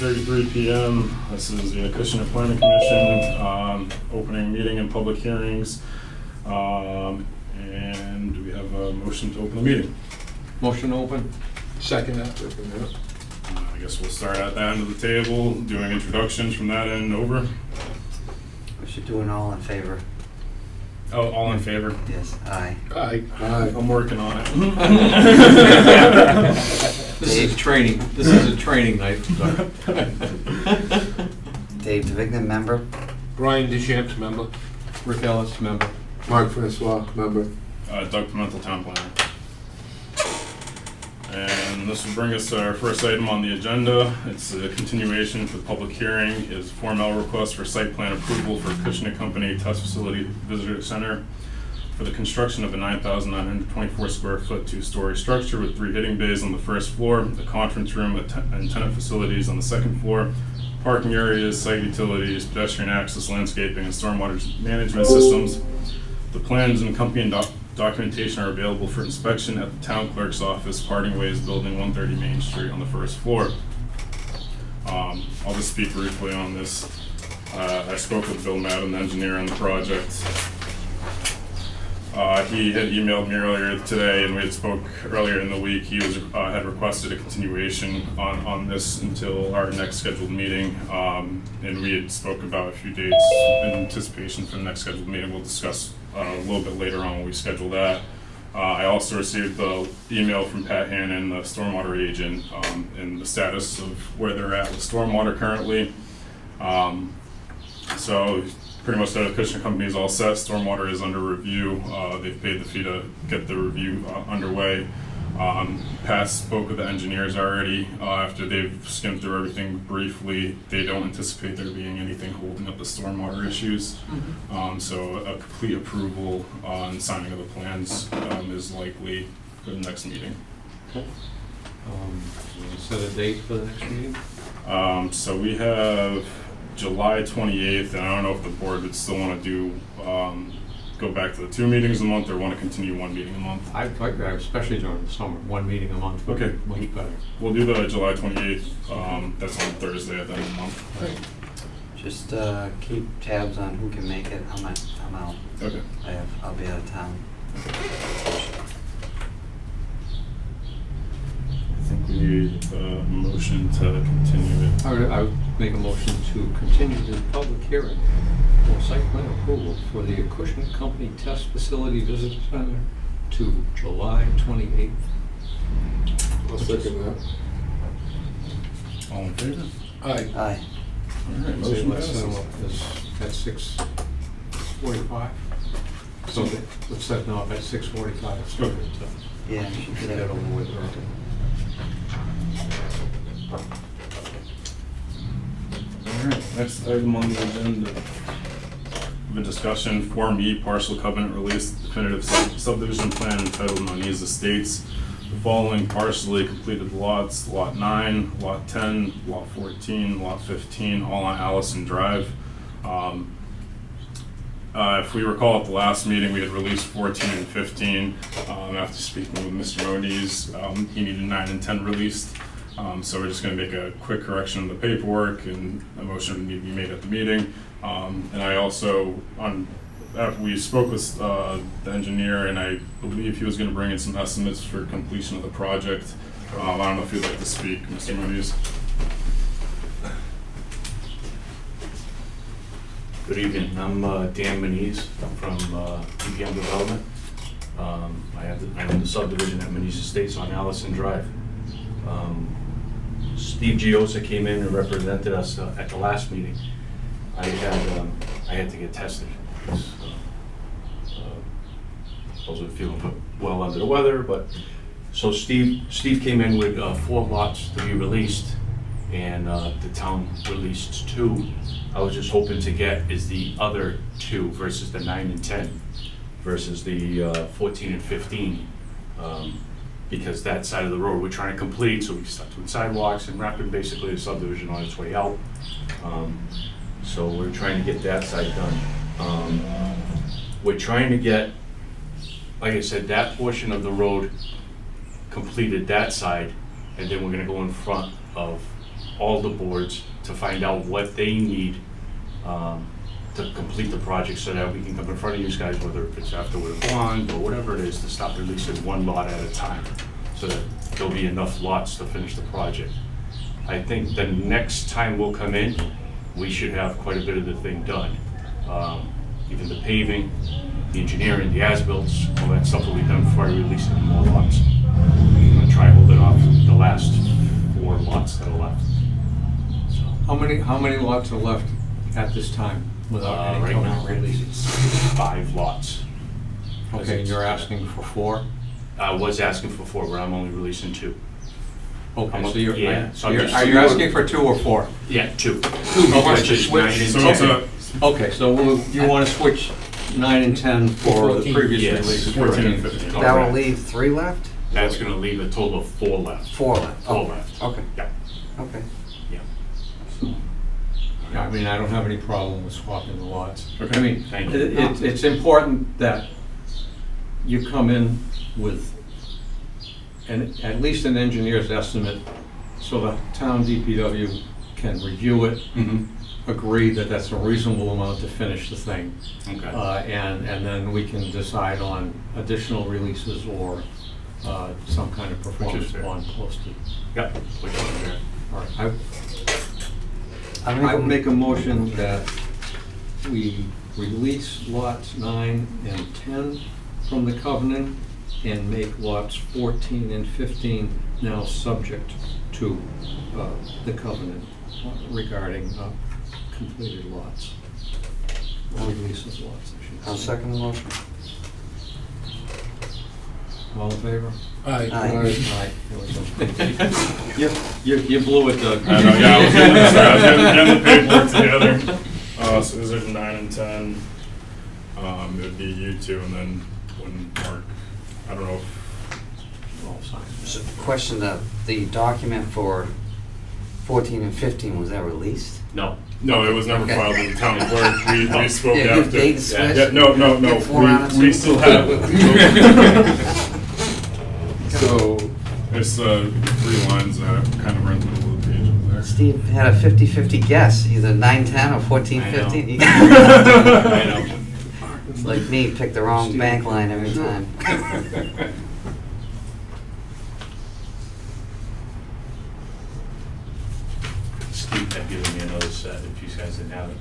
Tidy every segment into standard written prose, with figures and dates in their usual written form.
6:33 p.m. This is the Acushnet Planning Commission opening meeting and public hearings. And we have a motion to open the meeting. Motion open. Second that. I guess we'll start at the end of the table, doing introductions from that end over. We should do an all in favor. Oh, all in favor? Yes, aye. Aye. I'm working on it. This is training. This is a training night. Dave DeVignan, member. Brian Deschamps, member. Rick Ellis, member. Mark Francois, member. Doug Pimentel, town planner. And this will bring us to our first item on the agenda. It's a continuation for the public hearing. Is formal request for site plan approval for Acushnet Company Test Facility Visitor Center for the construction of a 9,924 square foot 2-story structure with 3 hitting bays on the first floor, a conference room and tenant facilities on the second floor, parking areas, site utilities, pedestrian access, landscaping, and stormwater management systems. The plans and accompanying documentation are available for inspection at the town clerk's office, Parting Ways, Building 130 Main Street on the first floor. I'll just speak briefly on this. I spoke with Bill Madden, the engineer on the project. He had emailed me earlier today, and we had spoke earlier in the week. He was had requested a continuation on this until our next scheduled meeting, and we had spoke about a few dates in anticipation for the next scheduled meeting. We'll discuss a little bit later on when we schedule that. I also received the email from Pat Hannon, the stormwater agent, and the status of where they're at with stormwater currently. So pretty much the Acushnet Company is all set. Stormwater is under review. They've paid the fee to get the review underway. Pat spoke with the engineers already. After they've skimmed through everything briefly, they don't anticipate there being anything holding up the stormwater issues. So a complete approval and signing of the plans is likely for the next meeting. Okay. Set a date for the next meeting? So we have July 28th, and I don't know if the board would still want to do go back to the 2 meetings a month or want to continue 1 meeting a month. I'd like that, especially during the summer. 1 meeting a month would Okay. be much better. We'll do the July 28th. That's on Thursday at the end of the month. Right. Just keep tabs on who can make it. I'm out. Okay. I'll be out of town. I think we need a motion to continue it. I would make a motion to continue the public hearing for site plan approval for the Acushnet Company Test Facility Visitor Center to July 28th. I'll second that. All in favor? Aye. Aye. All right, Say motion let's set them passes. up at 6:45. So let's set them up at 6:45. Okay. Yeah, you should Get get that it. over with. All right, next item on the agenda. The discussion, Form E, partial covenant release, definitive subdivision plan entitled Moniz Estates. The following partially completed lots, Lot 9, Lot 10, Lot 14, Lot 15, all on Allison Drive. If we recall at the last meeting, we had released 14 and 15. After speaking with Mr. Moniz, he needed 9 and 10 released. So we're just going to make a quick correction of the paperwork, and a motion would need to be made at the meeting. And I also, after we spoke with the engineer, and I believe he was going to bring in some estimates for completion of the project. I don't know if you'd like to speak, Mr. Moniz. Good evening, I'm Dan Moniz from PPM Development. I own the subdivision at Moniz Estates on Allison Drive. Steve Giosa came in and represented us at the last meeting. I had to get tested. I wasn't feeling well under the weather, but so Steve came in with 4 lots to be released, and the town released 2. I was just hoping to get is the other 2 versus the 9 and 10 versus the 14 and 15. Because that side of the road we're trying to complete, so we can start doing sidewalks and wrapping basically the subdivision on its way out. So we're trying to get that side done. We're trying to get, like I said, that portion of the road completed, that side, and then we're gonna go in front of all the boards to find out what they need to complete the project so that we can come in front of you guys, whether it's after with a bond or whatever it is, to stop releasing one lot at a time so that there'll be enough lots to finish the project. I think the next time we'll come in, we should have quite a bit of the thing done. Even the paving, the engineering, the as-bills, all that stuff will be done before I release any more lots. I'm gonna try and hold it off the last 4 lots that are left. So, How many lots are left at this time without any right now, covenant releases? it's 5 lots. Okay, and you're asking for 4? I was asking for 4, but I'm only releasing 2. Okay, I'm so up- you're, yeah, so I'm you're, just- are you asking for 2 or 4? Yeah, 2. Okay, Which is 9 and So it's 10. a Okay, so you want to switch 9 and 10 for the 14. previous Yes. releases? 14 and 15. That will Correct. leave 3 left? That's gonna leave a total of 4 left. 4 left? 4 Oh, left. okay, Yeah, okay. yeah. Yeah, I mean, I don't have any problem with swapping the lots. Okay. I mean, Thank you. it's important that you come in with at least an engineer's estimate so the town DPW can review it, Mm-hmm. agree that that's a reasonable amount to finish the thing. Okay. And then we can decide on additional releases or some kind of performance fair. bond posted. Yep, which is fair. All right, I I would make a motion that we release lots 9 and 10 from the covenant and make lots 14 and 15 now subject to the covenant regarding completed lots. Release of lots, I should say. I'll second the motion. All in favor? Aye. Aye. There we go. You blew it, Doug. I know, yeah, I was getting the paperwork together. So is it 9 and 10? It would be you 2, and then when Mark, I don't know if, All signed. So, question, the document for 14 and 15, was that released? No. no, it was never Okay. filed with the town clerk. We spoke Yeah, give after. dates, Yeah, Yeah, no, Get 4 out of we 6. still have, So, it's 3 lines that kind of run through the little page over there. Steve had a 50-50 guess, either 9-10 or 14-15. I know. It's like me, pick the wrong bank line every time. Steve had given me another set if you guys didn't have it.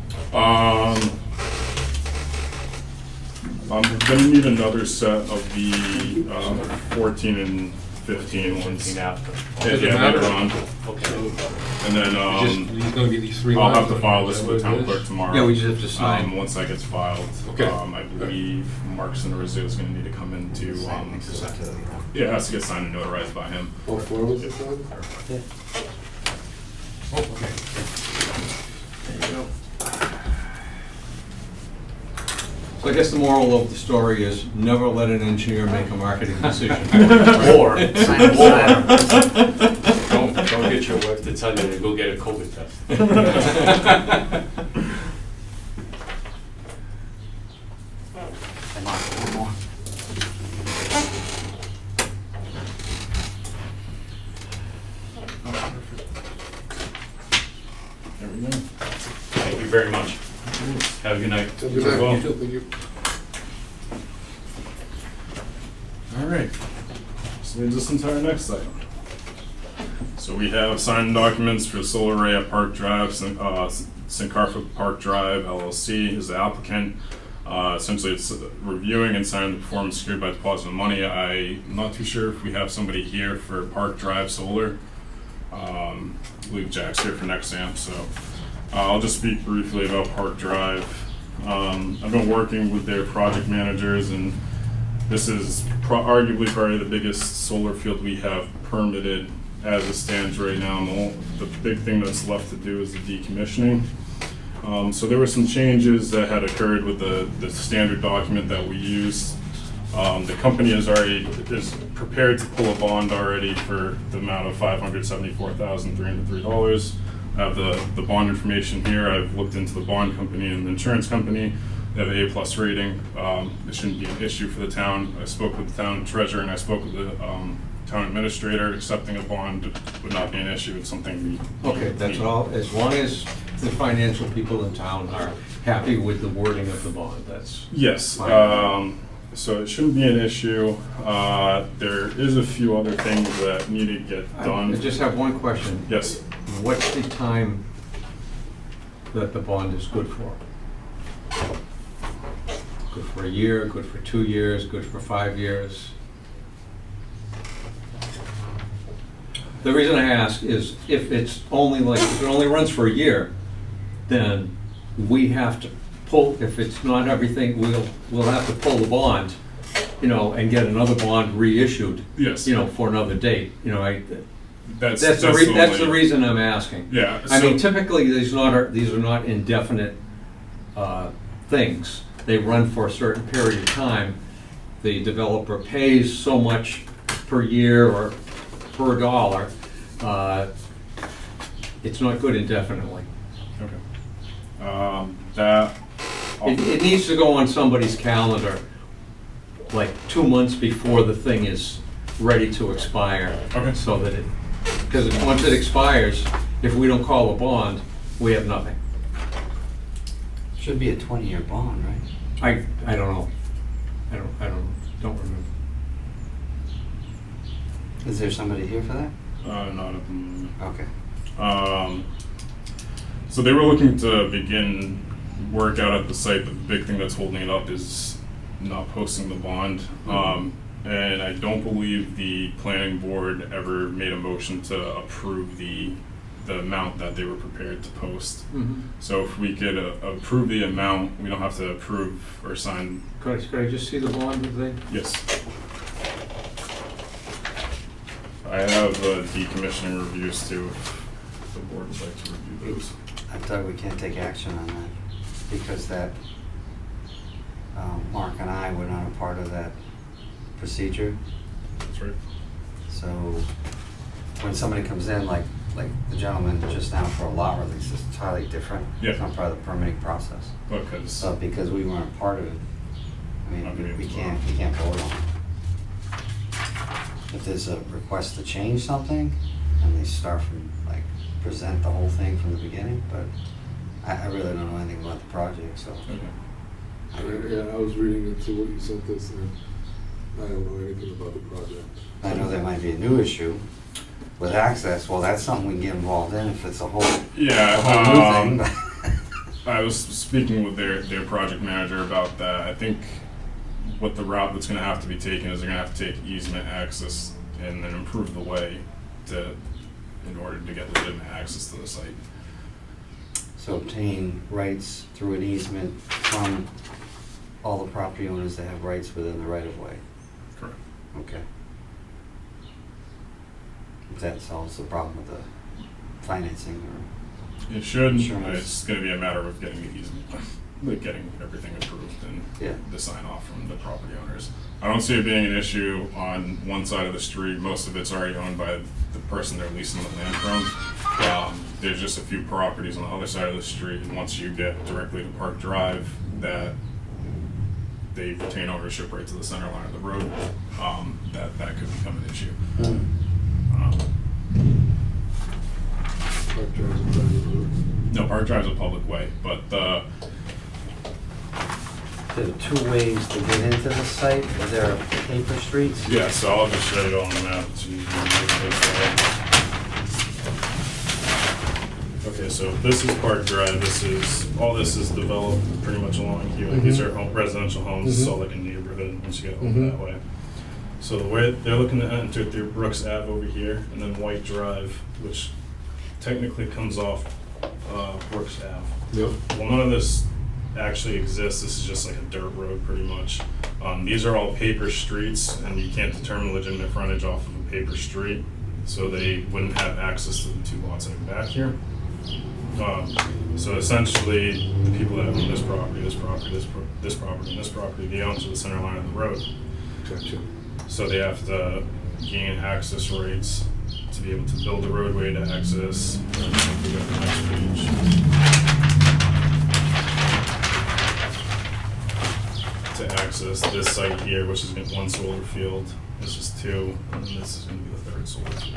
I'm gonna need another set of the 14 and 15 ones. 15 after. Does it Yeah, later matter? on. Okay. And then, these gonna be these 3 I'll lines? have to file this Is that with the what town it clerk is? tomorrow. Yeah, we just have to sign. Once that gets filed. Okay. I believe Mark Cinerizio is gonna need to come in to, yeah, it has to get signed and notarized by him. Oh, 4 was it then? Yeah. Oh, okay. There you go. So I guess the moral of the story is never let an engineer make a marketing decision. Or, Sign it, sign don't get your wife to tell you to go get a COVID test. I marked one more. There we go. Thank you very much. Have a good night. So, good You as well. night. You too, thank you. All right. So leads us into our next item. So we have signed documents for the solar array at Park Drive, Sincarfa Park Drive LLC is the applicant. Essentially, it's reviewing and signing the performance secured by deposit of money. I'm not too sure if we have somebody here for Park Drive Solar. I believe Jack's here for Nexamp, so I'll just speak briefly about Park Drive. I've been working with their project managers, and this is arguably probably the biggest solar field we have permitted as it stands right now. And the big thing that's left to do is the decommissioning. So there were some changes that had occurred with the standard document that we used. The company is prepared to pull a bond already for the amount of $574,303. I have the bond information here. I've looked into the bond company and the insurance company. They have an A+ rating. It shouldn't be an issue for the town. I spoke with the town treasurer and I spoke with the town administrator accepting a bond would not be an issue. It's something we. Okay, that's all, as long as the financial people in town are happy with the wording of the bond, that's. Yes, Fine. so it shouldn't be an issue. There is a few other things that need to get done. I just have one question. Yes, What's the time that the bond is good for? Good for a year, good for 2 years, good for 5 years? The reason I ask is if it's only like, if it only runs for a year, then we have to pull, if it's not everything, we'll have to pull the bond, you know, and get another bond reissued, yes. you know, for another date, you know, That's that's the only- reason I'm asking. Yeah. I mean, so- typically, these are not indefinite things. They run for a certain period of time. The developer pays so much per year or per dollar. It's not good indefinitely. Okay. That. It needs to go on somebody's calendar, like 2 months before the thing is ready to expire. Okay. So that because once it expires, if we don't call a bond, we have nothing. Should be a 20-year bond, right? I don't know. Don't remember. Is there somebody here for that? Not at the moment. Okay. So they were looking to begin work out at the site, but the big thing that's holding it up is not posting the bond. And I don't believe the planning board ever made a motion to approve the amount that they were prepared to post. So if we could approve the amount, we don't have to approve or sign. Could I just see the bond thing? Yes. I have decommissioning reviews too, if the board would like to review those. I thought we can't take action on that because that, Mark and I were not a part of that procedure. That's right. So when somebody comes in, like the gentleman just now for a lot release, it's entirely different. Yeah. It's not part of the permitting process. Because, So because we weren't a part of it, I Not gonna mean, be we able to can't vote on it. If there's a request to change something, and they start from, like, present the whole thing from the beginning, but I really don't know anything about the project, so. okay. Yeah, I was reading into what you sent us, and I don't know anything about the project. I know there might be a new issue with access, well, that's something we can get involved in if it's a whole new thing. Yeah, I was speaking with their project manager about that. I think what the route that's gonna have to be taken is they're gonna have to take easement access and then improve the way in order to get legitimate access to the site. So obtain rights through an easement from all the property owners that have rights within the right of way. Correct. Okay. If that solves the problem with the financing or, It should, Insurance. it's gonna be a matter of getting the easement, like getting everything approved yeah. and the sign off from the property owners. I don't see it being an issue on one side of the street. Most of it's already owned by the person they're leasing the land from. There's just a few properties on the other side of the street, and once you get directly to Park Drive, that they retain ownership right to the center line of the road, that could become an issue. Park Drive's a private road. No, Park Drive's a public way, but There are 2 ways to get into the site. Is there paper streets? yeah, so I'll just show you on the map. It's easy to make this, Okay, so this is Park Drive. All this is developed pretty much along here. Like, these are residential homes. It's all like a neighborhood once you get over that way. So the way they're looking to enter through Brooks Ave over here, and then White Drive, which technically comes off Brooks Ave. Yep. Well, none of this actually exists. This is just like a dirt road, pretty much. These are all paper streets, and you can't determine legitimate frontage off of a paper street, so they wouldn't have access to the 2 lots in the back here. So essentially, the people that own this property, this property, this property, and this property, they own to the center line of the road. Gotcha. So they have to gain access rights to be able to build a roadway to access. If we go to the next page. To access this site here, which is one solar field, This is 2, and then this is gonna be the 3rd solar field.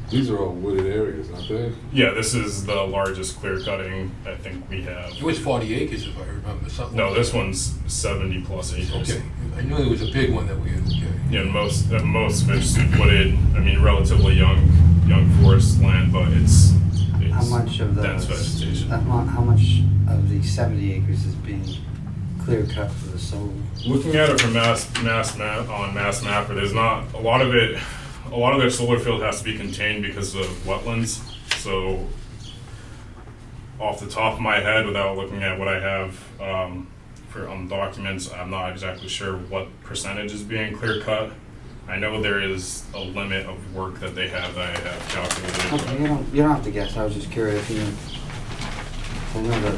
These are all wooded areas, aren't they? Yeah, this is the largest clear cutting I think we have. It was 40 acres if I remember, something. No, like this that. one's 70 plus acres. Okay, I knew there was a big one that we had, okay. Yeah, most of it's wooded, I mean, relatively young forest land, but it's How much of the, dense vegetation. how much of the 70 acres is being clear cut for the solar? Looking at it from Mass Mapper, there's not, a lot of their solar field has to be contained because of wetlands. So off the top of my head, without looking at what I have on documents, I'm not exactly sure what percentage is being clear cut. I know there is a limit of work that they have that I have calculated. Okay, you don't have to guess, I was just curious, you know. I know that,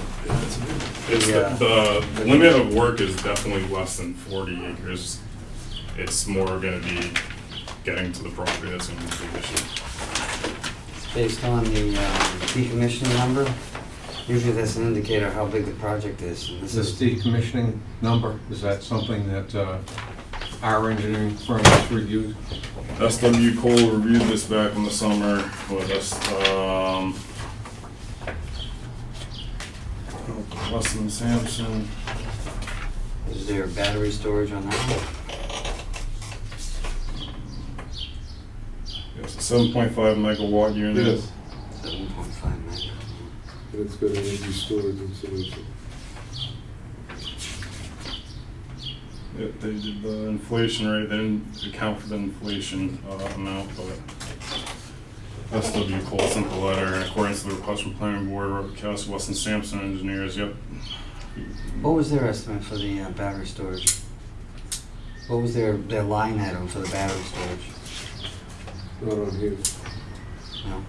It's Yeah. the limit of work is definitely less than 40 acres. It's more gonna be getting to the property that's gonna be the big issue. it's based on the decommissioning number. Usually that's an indicator how big the project is. And this This is, decommissioning number, is that something that our engineering firm has reviewed? SW Cole reviewed this back in the summer with us, Weston Sampson. is there battery storage on that? It's a 7.5 megawatt unit. Yes, 7.5 meg. and it's got energy storage and solution. Yep, they did the inflation rate, they didn't account for the inflation amount, but SW Cole sent the letter in accordance to the request from planning board, Robert Kelsey, Weston Sampson engineers, yep. What was their estimate for the battery storage? What was their line item for the battery storage? Not on here. No?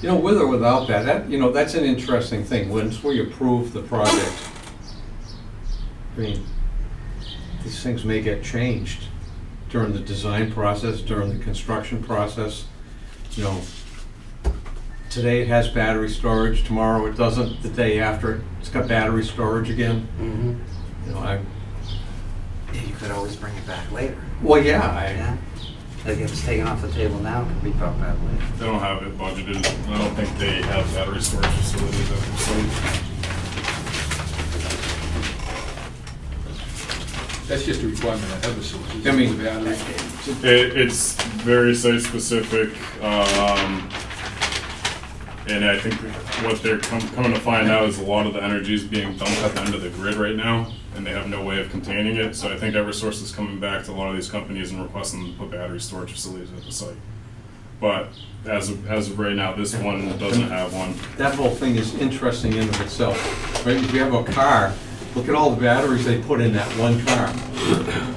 You know, with or without that, you know, that's an interesting thing. Once we approve the project, I mean, these things may get changed during the design process, during the construction process. You know, today it has battery storage, tomorrow it doesn't, the day after it's got battery storage again. Mm-hmm. You know, Yeah, you could always bring it back later. well, Yeah? Like if it's taken off the table now, it could be brought back later. They don't have it budgeted, I don't think they have battery storage facilities at their site. That's just a requirement I have a source. I mean, The battery. It's very site specific, and I think what they're coming to find out is a lot of the energy is being dumped at the end of the grid right now, and they have no way of containing it. So I think Eversource is coming back to a lot of these companies and requesting them to put battery storage facilities at the site. But as of right now, this one doesn't have one. that whole thing is interesting in of itself, right? If you have a car, look at all the batteries they put in that one car.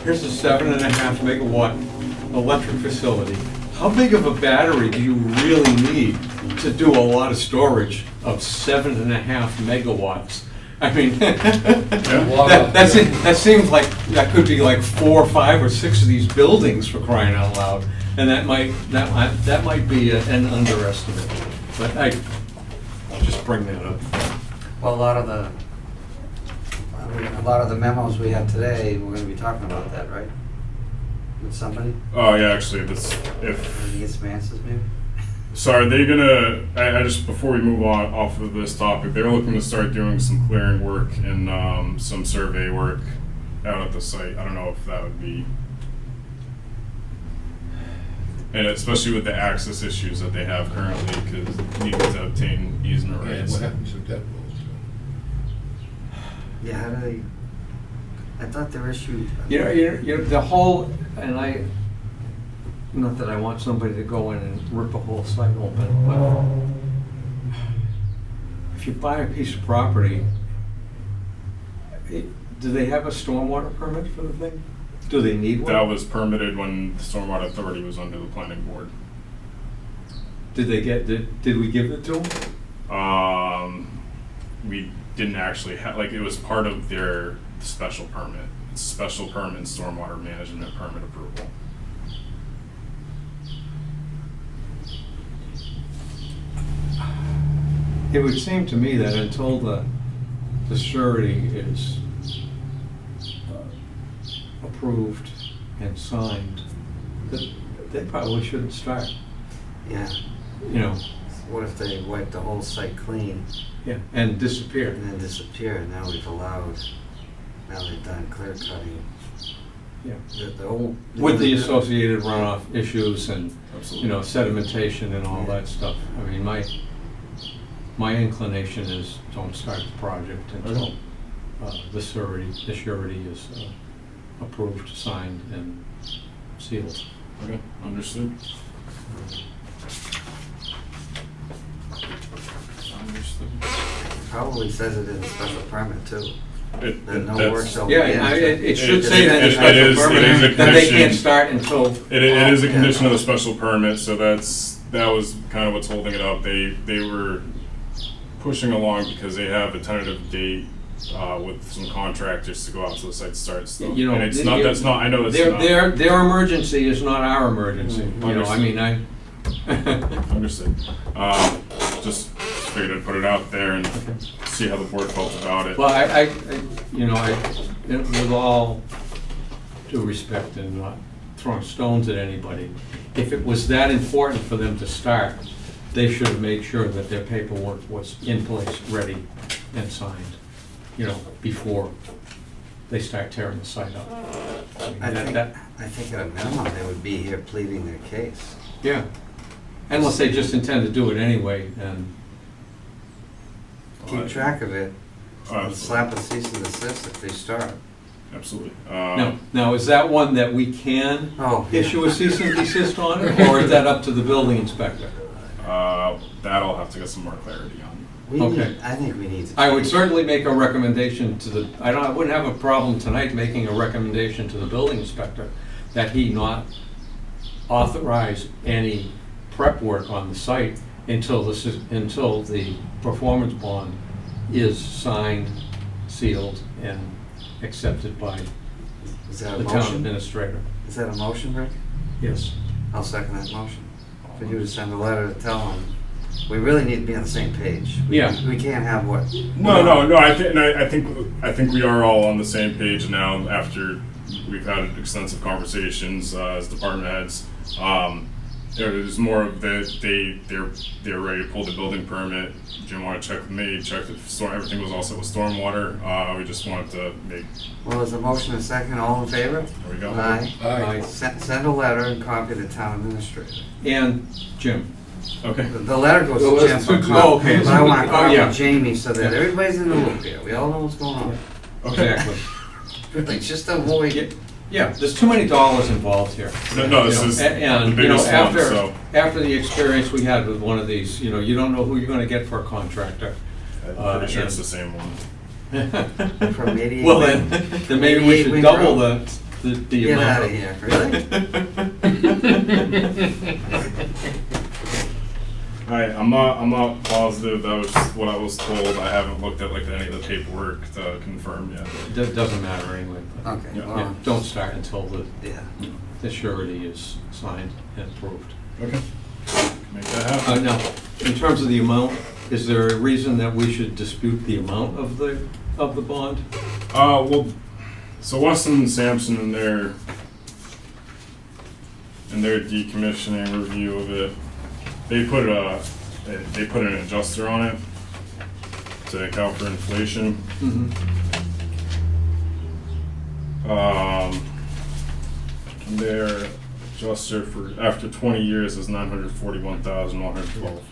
Here's a 7.5 megawatt electric facility. How big of a battery do you really need to do a lot of storage of 7.5 megawatts? I mean, that seems like, that could be like 4, 5, or 6 of these buildings for crying out loud. And that might be an underestimate, but I'll just bring that up. Well, a lot of the memos we have today, we're gonna be talking about that, right? With somebody? Oh yeah, actually, Can you get some answers maybe? so are they gonna, I just, before we move on off of this topic, they're looking to start doing some clearing work and some survey work out at the site. I don't know if that would be, and especially with the access issues that they have currently, because needing to obtain easement And rights. what happens if that blows? Yeah, how do they, I thought their issue. You know, the whole, and not that I want somebody to go in and rip a whole site open, but if you buy a piece of property, do they have a stormwater permit for the thing? Do they need one? That was permitted when the Stormwater Authority was under the planning board. Did we give it to them? We didn't actually have, like, it was part of their special permit. It's a special permit and stormwater management permit approval. It would seem to me that until the surety is approved and signed, that they probably shouldn't start, Yeah. you know, What if they wipe the whole site clean yeah, and disappear. and then disappear? Now we've allowed, now they've done clear cutting. Yeah. The whole. With the associated runoff issues and, Absolutely. you know, sedimentation and all that stuff. I mean, my inclination is don't start the project until the surety is approved, signed, and sealed. Okay, understood. Understood. Probably says it in the special permit too, It- that no that's- work shall Yeah, begin. it should say that in the It special is a permit, that they can't condition. start until, It is a condition of the special permit, so that was kind of what's holding it up. They were pushing along because they have a tentative date with some contractors to go out to the site to start stuff. you know. And it's not, that's not, I know that's not. Their emergency is not our emergency, you know, I mean, Understood. Just figured I'd put it out there and see how the board felt about it. Well, you know, with all due respect and not throwing stones at anybody, if it was that important for them to start, they should have made sure that their paperwork was in place, ready, and signed, you know, before they start tearing the site up. I mean, I think at a minimum, they would be here pleading their case. Yeah, unless they just intend to do it anyway, and, Keep track of it, and Absolutely. slap a cease and desist if they start. Absolutely. now, is that one that we can Oh, yeah. issue a cease and desist on, or is that up to the building inspector? That I'll have to get some more clarity on. We Okay. need, I think we need to. I would change. certainly make a recommendation to the, I wouldn't have a problem tonight making a recommendation to the building inspector that he not authorize any prep work on the site until the performance bond is signed, sealed, and accepted by Is that a the town motion? administrator. Is that a motion, Rick? Yes. I'll second that motion. For you to send a letter to tell them, we really need to be on the same page. Yeah. We can't have what? No. I think we are all on the same page now after we've had extensive conversations as department heads. There's more of they're ready to pull the building permit. Jim wanted to check with me, check that everything was all set with stormwater. We just wanted to make. Well, there's a motion and a second. All in favor? There we go. Aye. Aye. Send a letter and copy the town administrator. And Jim. Okay. The letter goes Well, to let's Jim, do- but oh, okay. but I want to Oh, copy yeah. Jamie so that Yeah. everybody's in the loop here. We all know what's going on. Okay. Exactly. Like, just avoid. Yeah, there's too many dollars involved here. No, this You know, is and, the you know, biggest one, so after the experience we had with one of these, you know, you don't know who you're gonna get for a contractor. I'm pretty sure it's and- the same one. From 88. Well, then maybe we should 88 double Road. the Get amount. out of here, really? I'm not positive. That was what I was told. I haven't looked at like any of the paperwork to confirm yet. Doesn't matter anyway. But, Okay, Yeah. yeah, well, don't start until the yeah. surety is signed and approved. Okay. Make that happen. Now, in terms of the amount, is there a reason that we should dispute the amount of the bond? Well, so Weston and Sampson in their decommissioning review of it, they put an adjuster on it to account for inflation. Mm-hmm. Their adjuster for after 20 years is $941,112.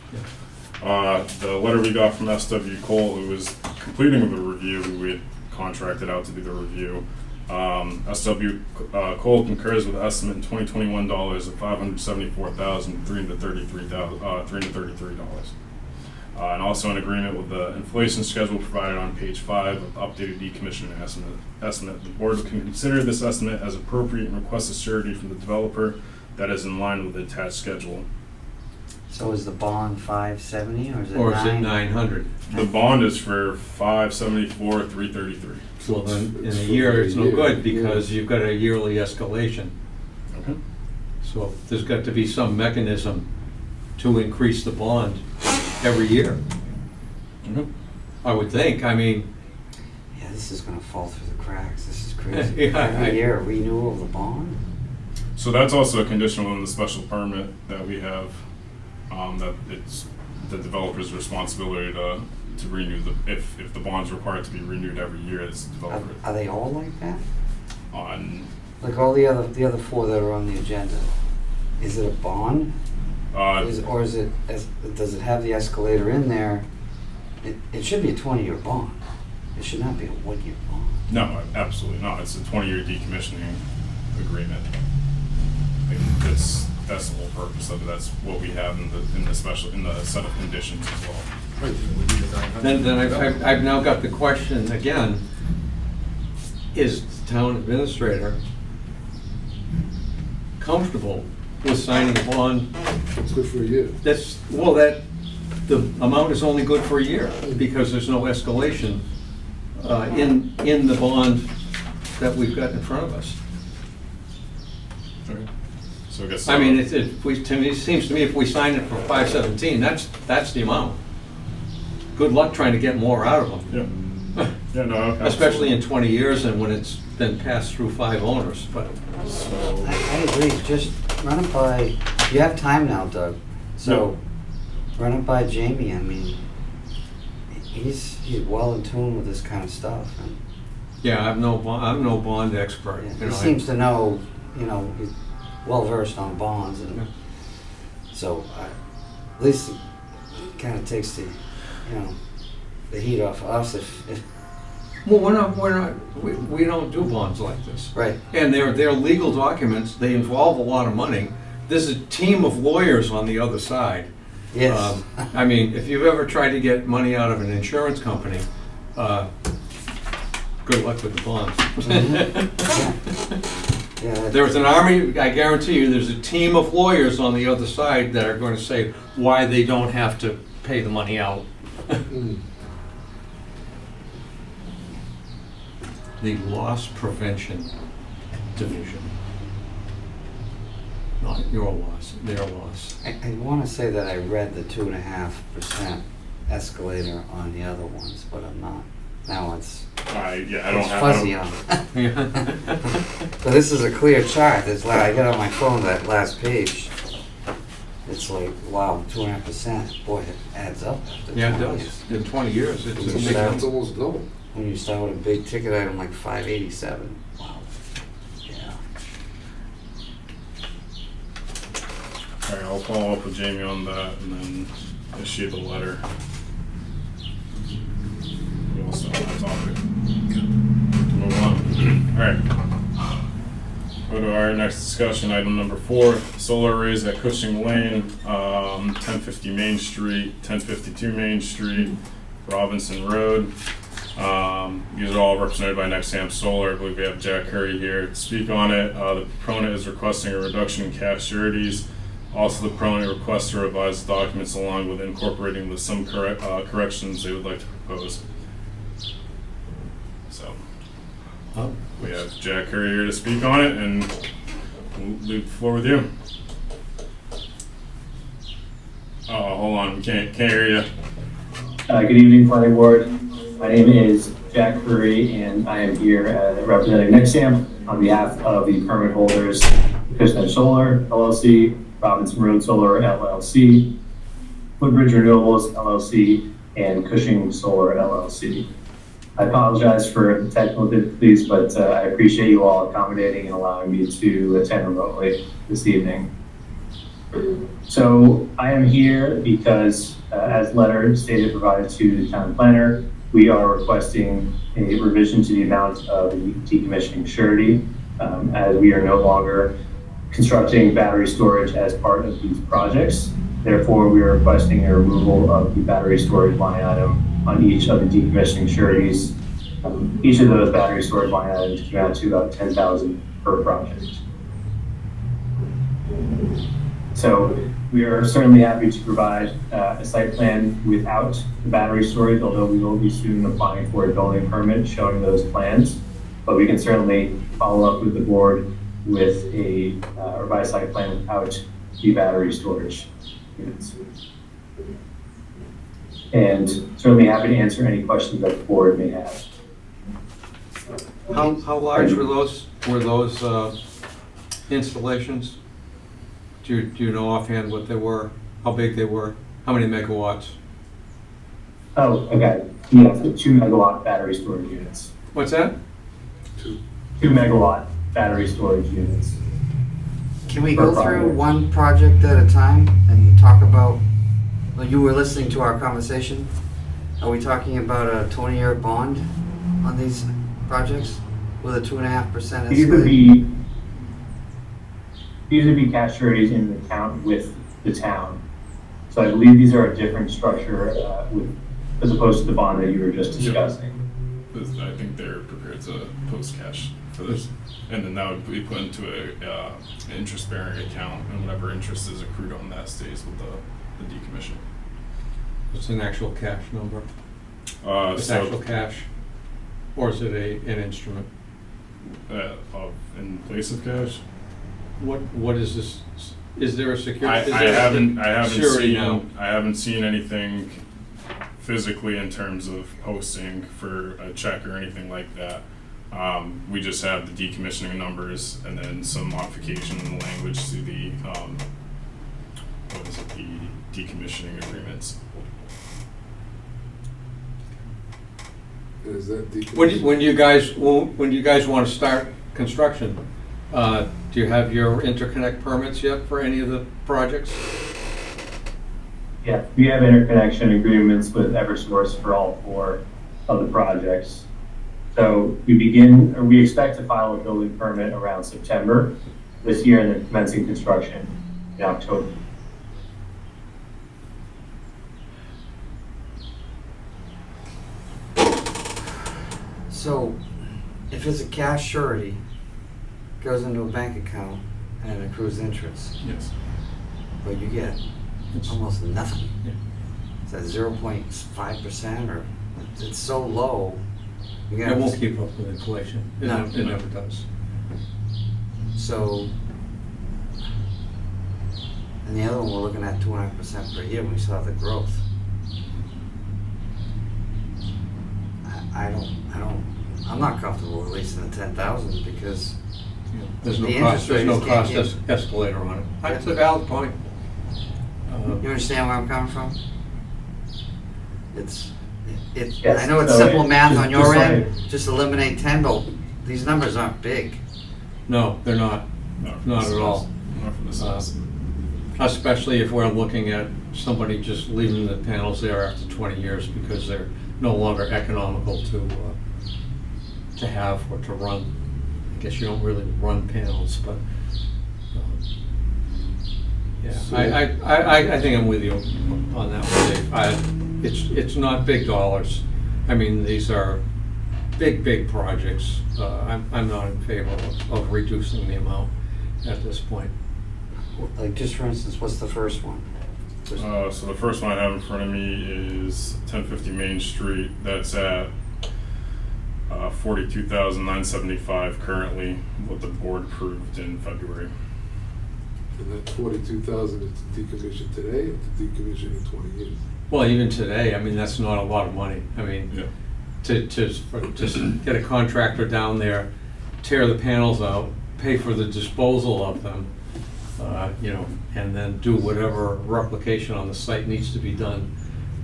The letter we got from S.W. Cole, who was completing the review, who we had contracted out to do the review. S.W. Cole concurs with the estimate in 2021 dollars of $574,333. And also in agreement with the inflation schedule provided on page 5 of the updated decommissioning estimate. The board can consider this estimate as appropriate and request a surety from the developer that is in line with the attached schedule. So is the bond 570 or is it Or is it 9? 900? The bond is for $574,333. Well, then, in a year, it's no good because you've got a yearly escalation. Okay. So there's got to be some mechanism to increase the bond every year, Okay. I would think. I mean, Yeah, this is gonna fall through the cracks. This is crazy. Yeah, Every year, renewal of the bond? So that's also a condition within the special permit that we have, that it's the developer's responsibility to renew if the bond's required to be renewed every year, it's the developer. Are they all like that? On, Like all the other four that are on the agenda? Is it a bond? Or is it, does it have the escalator in there? It should be a 20-year bond. It should not be a 1-year bond. no, absolutely not. It's a 20-year decommissioning agreement. Like, that's the whole purpose of it. That's what we have in the set of conditions as well. Right, then we need a 900. Then I've now got the question again, is the town administrator comfortable with signing a bond? It's good for a year. The amount is only good for a year, because there's no escalation in the bond that we've got in front of us. Okay. So I guess. I mean, it seems to me if we sign it for 517, that's the amount. Good luck trying to get more out of them. Yeah. Yeah, no, absolutely. Especially in 20 years and when it's been passed through 5 owners, but. So, I agree, just run it by, you have time now, Doug, so run it by Jamie. I mean, he's well in tune with this kind of stuff, and Yeah, I'm no bond expert. yeah, you he know, seems to know, he's well versed on bonds, and Yeah. so at least it kind of takes the, the heat off of us if Well, we don't do bonds like this. right. And they're legal documents, they involve a lot of money. There's a team of lawyers on the other side. Yes. I mean, if you've ever tried to get money out of an insurance company, good luck with the bonds. Yeah, There's an army, I guarantee you, there's a team of lawyers on the other side that are going to say why they don't have to pay the money out. Mm. The Loss Prevention Division. Not your loss, their loss. I want to say that I read the 2.5% escalator on the other ones, but I'm not. Now it's I don't it's have. fuzzy on it. So this is a clear chart. I got on my phone that last page. It's like, wow, 2.5%. Boy, it adds up. after Yeah, it 20 does. years. In 20 years, it's a big It's number. almost double. When you start with a big ticket item like 587. Wow. Yeah. All right, I'll follow up with Jamie on that and then issue the letter. We will start that topic. Move on. All right. Go to our next discussion, item number 4, solar arrays at Cushing Lane, 1050 Main Street, 1052 Main Street, Robinson Road. These are all represented by Nexamp Solar. I believe we have Jack Curry here to speak on it. The proponent is requesting a reduction in cash sureties. Also, the proponent requests to revise the documents along with incorporating some corrections they would like to propose. So, Oh, we have Jack Curry here to speak on it, and we'll leave the floor with you. Oh, hold on, we can't hear you. Good evening, planning board. My name is Jack Curry, and I am here representing Nexamp on behalf of the permit holders, Acushnet Solar LLC, Robinson Road Solar LLC, Woodbridge Renewables LLC, and Cushing Solar LLC. I apologize for the technical difficulties, but I appreciate you all accommodating and allowing me to attend remotely this evening. So I am here because, as letter stated provided to the town planner, we are requesting a revision to the amount of the decommissioning surety, as we are no longer constructing battery storage as part of these projects. Therefore, we are requesting a removal of the battery storage line item on each of the decommissioning sureties. Each of those battery storage line items come out to about $10,000 per project. So we are certainly happy to provide a site plan without the battery storage, although we will be soon applying for a building permit showing those plans. But we can certainly follow up with the board with a revised site plan without the battery storage units. And certainly happy to answer any questions that the board may have. How large were those installations? Do you know offhand what they were, how big they were, how many megawatts? Oh, okay. Yeah, so 2 megawatt battery storage units. What's that? 2. 2 megawatt battery storage units. Can we Per go through project. one project at a time and talk about, well, you were listening to our conversation. Are we talking about a 20-year bond on these projects with a 2.5% These would escalate? be cash sureties in the account with the town. So I believe these are a different structure as opposed to the bond that you were just discussing. I think they're prepared to post cash for this. And then that would be put into an interest-bearing account, and whatever interest is accrued on that stays with the decommission. It's an actual cash number? It's So, actual cash? Or is it an instrument? in place of cash, What is this? Is there a I security? haven't seen anything physically in terms of posting for a check or anything like that. We just have the decommissioning numbers and then some modification in the language to the the decommissioning agreements. Is that When you guys want to start construction, do you have your interconnect permits yet for any of the projects? Yeah, we have interconnection agreements with Eversource for all 4 of the projects. So we expect to file a building permit around September this year and then commencing construction in October. So, if it's a cash surety, goes into a bank account and it accrues interest, Yes. but you get almost nothing. Yeah. Is that 0.5% or, it's so low. You It won't keep up with inflation. It No. never does. So, and the other one, we're looking at 2.5% per year when we saw the growth. I'm not comfortable releasing the 10,000 because There's no The cost, interest there's no rates can't cost keep- escalator on it. That's a valid point. you understand where I'm coming from? It's, Yes, I know it's so simple it- math just- on your just end, like- just eliminate 10, but these numbers aren't big. No, they're not, not at all. Not for the size. Especially if we're looking at somebody just leaving the panels there after 20 years because they're no longer economical to have or to run. I guess you don't really run panels, but yeah, So- I think I'm with you on that one, Dave. It's not big dollars. I mean, these are big projects. I'm not in favor of reducing the amount at this point. Like, just for instance, what's the first one? So the first one I have in front of me is 1050 Main Street. That's at 42,975 currently, what the board approved in February. And that 42,000 is to decommission today or to decommission in 20 years? Well, even today, I mean, that's not a lot of money. I mean, Yeah. to just get a contractor down there, tear the panels out, pay for the disposal of them, and then do whatever replication on the site needs to be done.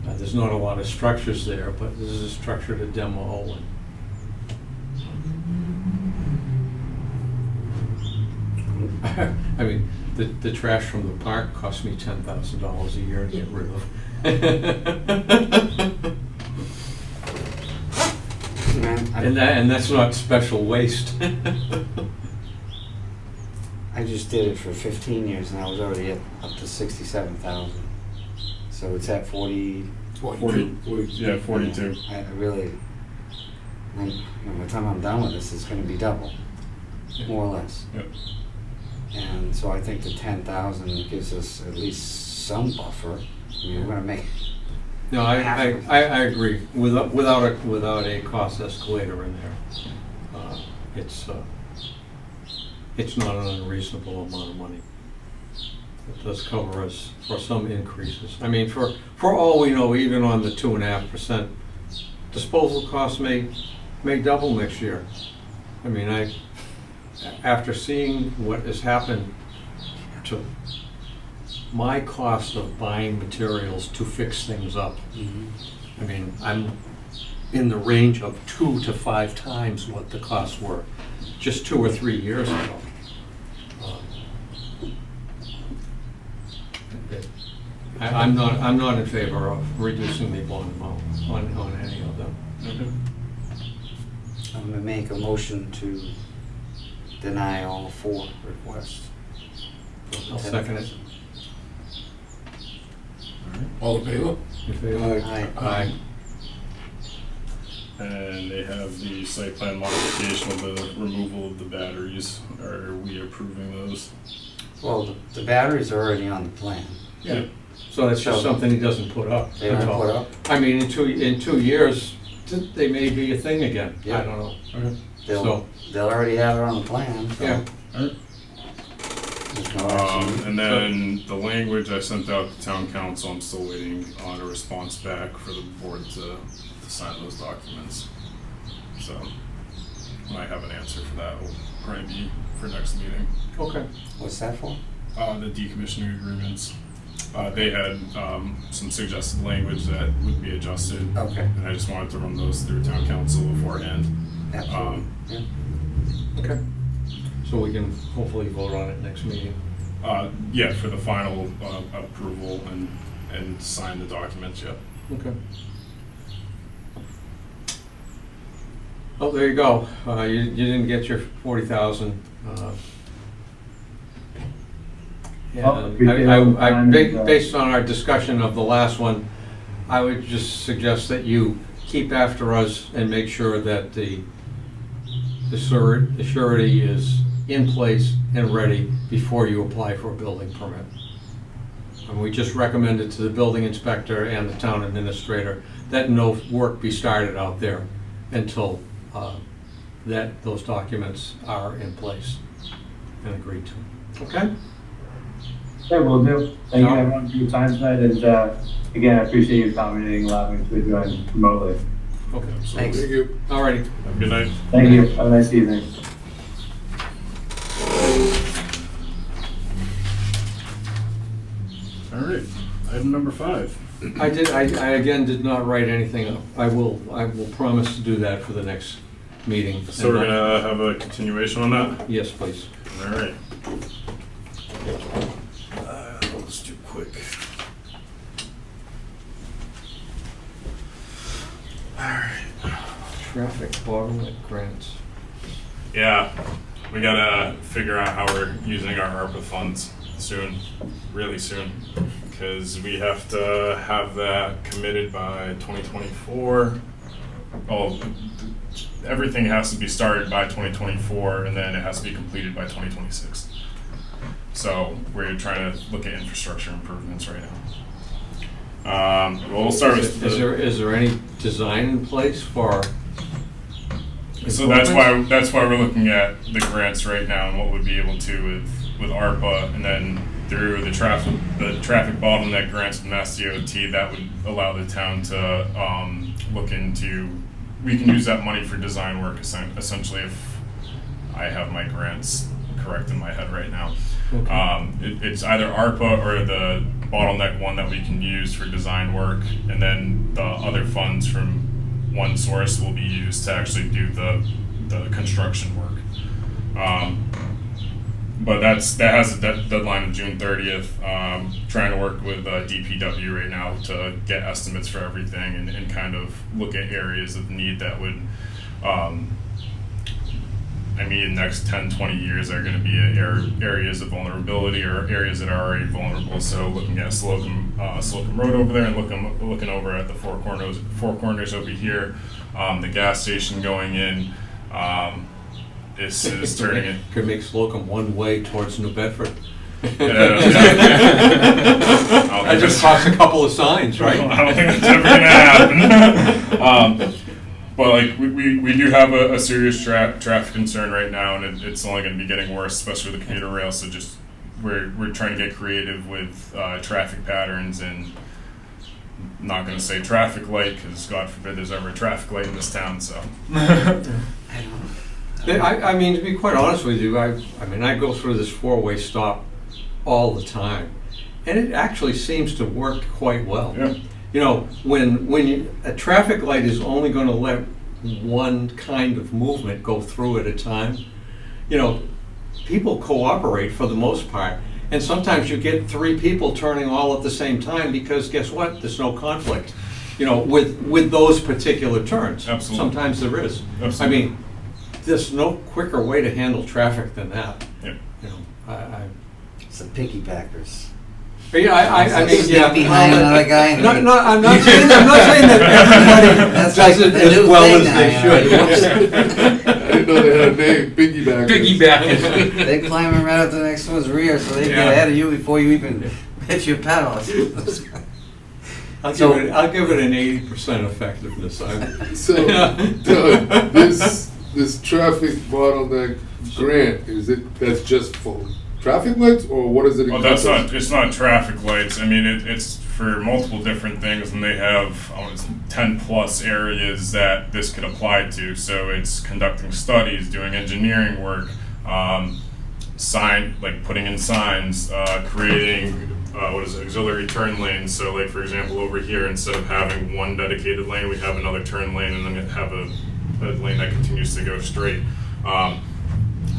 There's not a lot of structures there, but this is a structure to demo. I mean, the trash from the park cost me $10,000 a year to get rid of. And that's not special waste. I just did it for 15 years and I was already up to 67,000. So it's at 40. 42. Yeah, 42. I really, by the time I'm done with this, it's gonna be double, more or less. Yep. And so I think the 10,000 gives us at least some buffer. I mean, we're gonna make, No, I agree. Without a cost escalator in there, it's not an unreasonable amount of money. It does cover us for some increases. I mean, for all we know, even on the 2.5%, disposal costs may double next year. I mean, after seeing what has happened to my cost of buying materials to fix things up, I mean, I'm in the range of 2 to 5 times what the costs were just 2 or 3 years ago. I'm not in favor of reducing the bond amount on any of them. I'm gonna make a motion to deny all 4 requests. I'll second it. All in favor? In favor? Aye. Aye. And they have the site plan modification of the removal of the batteries. Are we approving those? Well, the batteries are already on the plan. Yeah. So that's just something he doesn't put up. They don't that's all. put up? I mean, in 2 years, they may be a thing again. Yeah. I don't know. They'll already have it on the plan. So Yeah. there's no action. And then the language I sent out to town council, I'm still waiting on a response back for the board to sign those documents. So when I have an answer for that, will probably be for next meeting. Okay. What's that for? The decommissioning agreements. They had some suggested language that would be adjusted. Okay. And I just wanted to run those through town council beforehand. Absolutely. Yeah. Okay. So we can hopefully vote on it next meeting. Yeah, for the final approval and sign the documents, yeah. Okay. Oh, there you go. You didn't get your 40,000. Based on our discussion of the last one, I would just suggest that you keep after us and make sure that the surety is in place and ready before you apply for a building permit. And we just recommended to the building inspector and the town administrator that no work be started out there until those documents are in place and agreed to. Okay? Yeah, will do. Thank you everyone for your time tonight, and again, I appreciate you accommodating, allowing me to join remotely. Okay. Thanks. Thank you. All righty. Have a good night. Thank you. Have a nice evening. All right, item number 5. I again did not write anything up. I will promise to do that for the next meeting. So we're gonna have a continuation on that? Yes, please. All right. Let's do quick. All right. Traffic bottleneck grants. Yeah, we gotta figure out how we're using our ARPA funds soon, really soon, because we have to have that committed by 2024. Oh, everything has to be started by 2024, and then it has to be completed by 2026. So we're trying to look at infrastructure improvements right now. Well, we'll start with Is there any design in place for? So that's why we're looking at the grants right now and what we'd be able to with ARPA, and then through the traffic bottleneck grants with Mass DOT, that would allow the town to look into. We can use that money for design work essentially, if I have my grants correct in my head right now. Okay. It's either ARPA or the bottleneck one that we can use for design work, and then the other funds from one source will be used to actually do the construction work. But that has a deadline of June 30th. Trying to work with DPW right now to get estimates for everything and kind of look at areas of need that would, in the next 10, 20 years are going to be areas of vulnerability or areas that are already vulnerable. So looking at Slocum Road over there and looking over at the Four Corners over here, the gas station going in. This is turning it. Could make Slocum one way towards New Bedford. I just tossed a couple of signs, right? I don't think that's ever gonna happen. But like we do have a serious traffic concern right now, and it's only going to be getting worse, especially with the commuter rail. So just we're trying to get creative with traffic patterns, and I'm not going to say traffic light because God forbid there's ever a traffic light in this town. So. I mean, to be quite honest with you, I mean, I go through this four-way stop all the time, and it actually seems to work quite well. Yeah. You know, when a traffic light is only going to let one kind of movement go through at a time, you know, people cooperate for the most part. And sometimes you get three people turning all at the same time because guess what? There's no conflict, you know, with those particular turns. Absolutely. Sometimes there is. Absolutely. I mean, there's no quicker way to handle traffic than that. Yeah. You know, It's the piggybackers. yeah, I mean, Stick yeah. behind another guy and No, they- no, I'm not saying that everybody That's does like it the as new well thing as they now, should. I didn't know they had a name, piggyback. Piggyback. They're climbing right up to the next one's rear so they Yeah. get ahead of you before you even hit your pedals. I'll give it an 80% effectiveness. So, Doug, this traffic bottleneck grant, that's just for traffic lights, or what is it? Well, it's not traffic lights. I mean, it's for multiple different things, and they have 10 plus areas that this could apply to. So it's conducting studies, doing engineering work, putting in signs, creating auxiliary turn lanes. So like, for example, over here, instead of having one dedicated lane, we have another turn lane, and then have a lane that continues to go straight.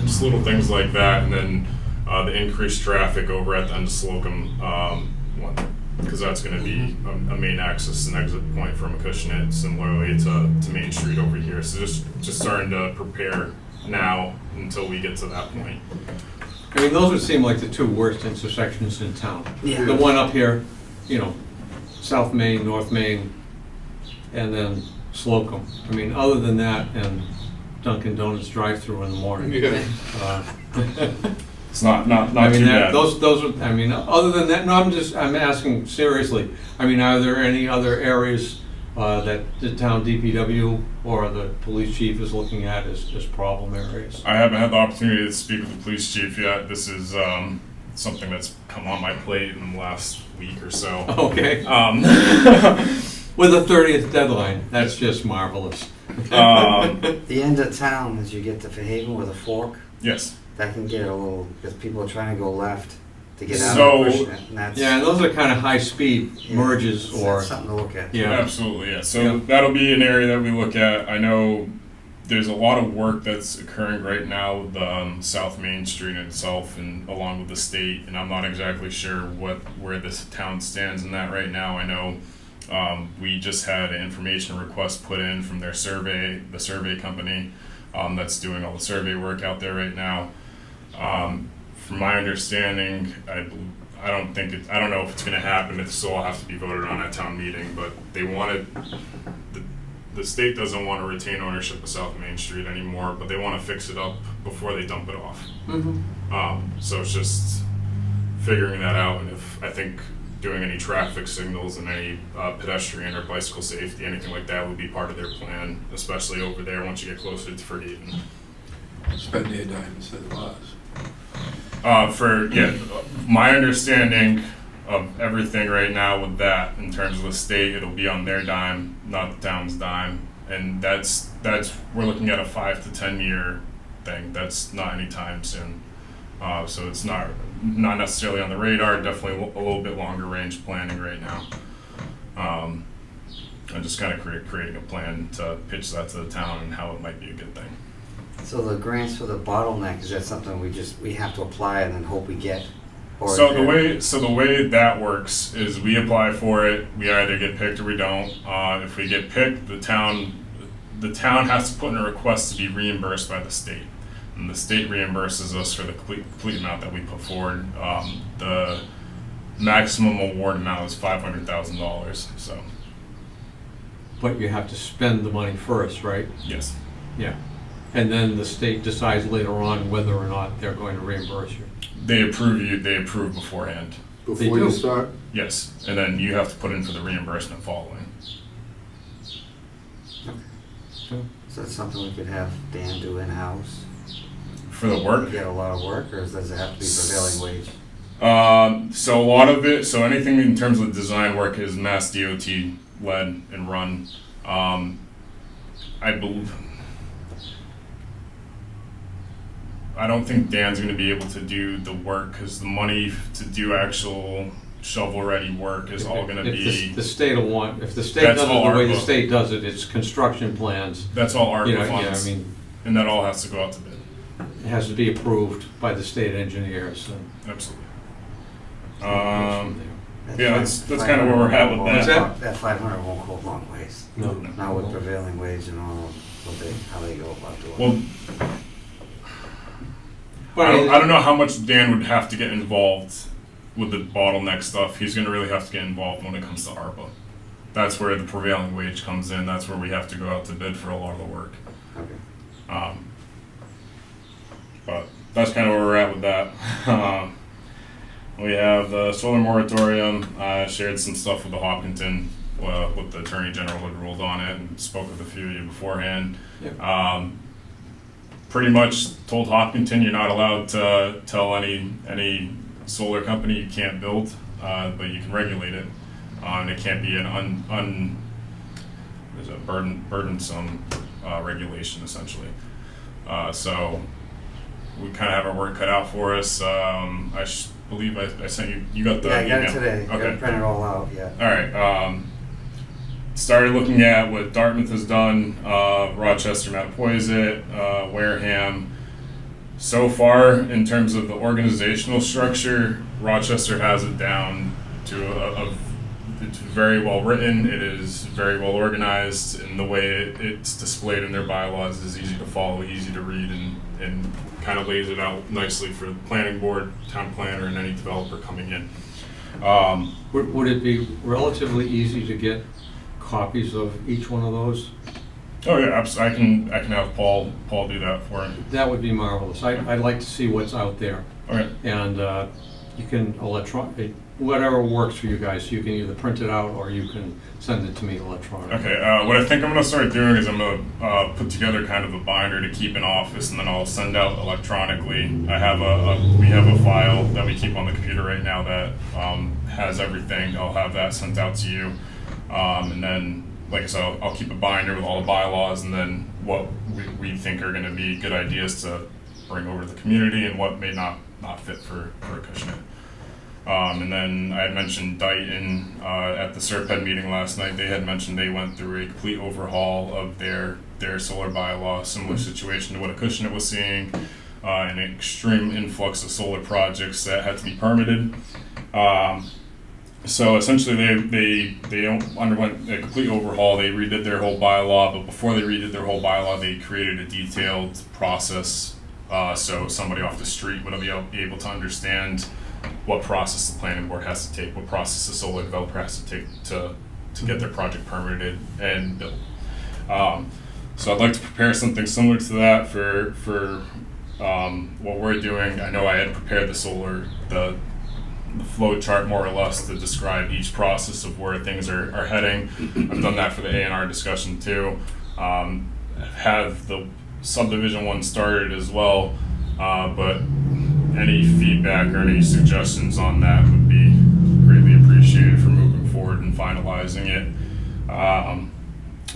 Just little things like that, and then the increased traffic over at the end of Slocum one, because that's going to be a main access and exit point from Acushnet, similarly to Main Street over here. So just starting to prepare now until we get to that point. I mean, those would seem like the two worst intersections in town. Yeah. The one up here, you know, South Main, North Main, and then Slocum. I mean, other than that, and Dunkin' Donuts drive-through in the morning. Yeah. It's not I mean, too bad. those are, I mean, other than that, no, I'm asking seriously. I mean, are there any other areas that the town DPW or the police chief is looking at as problem areas? I haven't had the opportunity to speak with the police chief yet. This is something that's come on my plate in the last week or so. Okay. With a 30th deadline, that's just marvelous. The end of town, as you get to Fairhaven with a fork, Yes. that can get a little, because people are trying to go left to get out So- of Acushnet, and that's. Yeah, and those are kind of high-speed yeah, merges that's or, something to look at. yeah. Absolutely, yeah. So Yeah. that'll be an area that we look at. I know there's a lot of work that's occurring right now with South Main Street itself and along with the state, and I'm not exactly sure where this town stands in that right now. I know we just had an information request put in from the survey company that's doing all the survey work out there right now. From my understanding, I don't know if it's going to happen. It still will have to be voted on at town meeting, but they wanted the state doesn't want to retain ownership of South Main Street anymore, but they want to fix it up before they dump it off. So it's just figuring that out, and if I think doing any traffic signals and any pedestrian or bicycle safety, anything like that would be part of their plan, especially over there once you get closer to Fairhaven. Spend their dime instead of ours. My understanding of everything right now with that, in terms of the state, it'll be on their dime, not the town's dime, and that's we're looking at a 5 to 10 year thing. That's not anytime soon. So it's not necessarily on the radar. Definitely a little bit longer range planning right now. I'm just kind of creating a plan to pitch that to the town and how it might be a good thing. So the grants for the bottleneck, is that something we have to apply and then hope we get? Or So is the way that works is we apply for it. We either get picked or we don't. If we get picked, the town has to put in a request to be reimbursed by the state, and the state reimburses us for the complete amount that we put forward. The maximum award amount is $500,000. So But you have to spend the money first, right? yes, Yeah. And then the state decides later on whether or not they're going to reimburse you. they approve beforehand. Before do. you start, Yes, and then you have to put in for the reimbursement following. that something we could have Dan do in-house? For the work. Get a lot of work, or does it have to be prevailing wage? So a lot of it, so anything in terms of design work is Mass DOT led and run. I believe I don't think Dan's gonna be able to do the work, because the money to do actual shovel-ready work is all gonna If be, the state will want, if the state That's does it all the way the ARPA. state does it, it's construction plans. that's all You know, ARPA yeah, I funds, mean, and that all has to go out to bid. it has to be approved by the state engineers and. Absolutely. so it goes from Um, there. Yeah, that's kind of where we're at with What's that. That 500 won't go long ways. No. Now with prevailing wage and all, how they go about doing it. Well, But I don't know how much Dan would have to get involved with the bottleneck stuff. He's gonna really have to get involved when it comes to ARPA. That's where the prevailing wage comes in. That's where we have to go out to bid for a lot of the work. Okay. But that's kind of where we're at with that. We have the solar moratorium. I shared some stuff with the Hopkinton, what the Attorney General had ruled on it, and spoke with a few of you beforehand. Yep. Pretty much told Hopkinton you're not allowed to tell any solar company you can't build, but you can regulate it. And it can't be an there's a burdensome regulation essentially. So we kind of have our work cut out for us. I believe I sent you got the Yeah, I got it email. today. Okay. Got to print it all out, yeah. All right. Started looking at what Dartmouth has done, Rochester, Mattapoisett, Wareham. So far, in terms of the organizational structure, Rochester has it down to it's very well written. It is very well organized, and the way it's displayed in their bylaws is easy to follow, easy to read, and kind of lays it out nicely for the planning board, town planner, and any developer coming in. Would it be relatively easy to get copies of each one of those? Oh yeah, I can have Paul do that for me. That would be marvelous. I'd like to see what's out there. Okay. And you can whatever works for you guys. You can either print it out or you can send it to me electronically. Okay. What I think I'm gonna start doing is I'm gonna put together kind of a binder to keep in office, and then I'll send out electronically. I have we have a file that we keep on the computer right now that has everything. I'll have that sent out to you, and then, like I said, I'll keep a binder with all the bylaws, and then what we think are going to be good ideas to bring over to the community, and what may not fit for Acushnet. And then I had mentioned Dayton at the SERPED meeting last night. They had mentioned they went through a complete overhaul of their solar bylaw, similar situation to what Acushnet was seeing, an extreme influx of solar projects that had to be permitted. So essentially, they underwent a complete overhaul. They redid their whole bylaw, but before they redid their whole bylaw, they created a detailed process, so somebody off the street would be able to understand what process the planning board has to take, what process the solar developer has to take to get their project permitted and built. So I'd like to prepare something similar to that for what we're doing. I know I had prepared the flow chart more or less to describe each process of where things are heading. I've done that for the A&R discussion too. Have the subdivision one started as well, but any feedback or any suggestions on that would be greatly appreciated for moving forward and finalizing it. And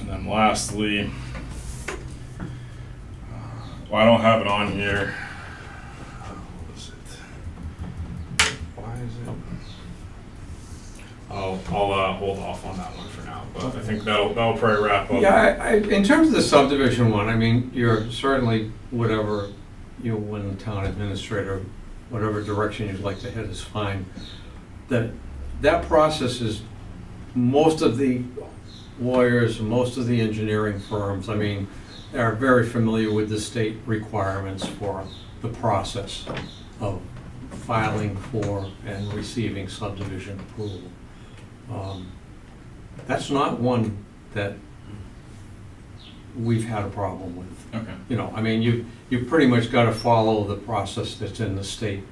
then lastly, well, I don't have it on here. I'll hold off on that one for now, but I think that'll probably wrap up. Yeah, in terms of the subdivision one, I mean, you're certainly whatever when the town administrator, whatever direction you'd like to head is fine. That process is, most of the lawyers, most of the engineering firms, I mean, are very familiar with the state requirements for the process of filing for and receiving subdivision approval. That's not one that we've had a problem with. Okay. I mean, you've pretty much got to follow the process that's in the state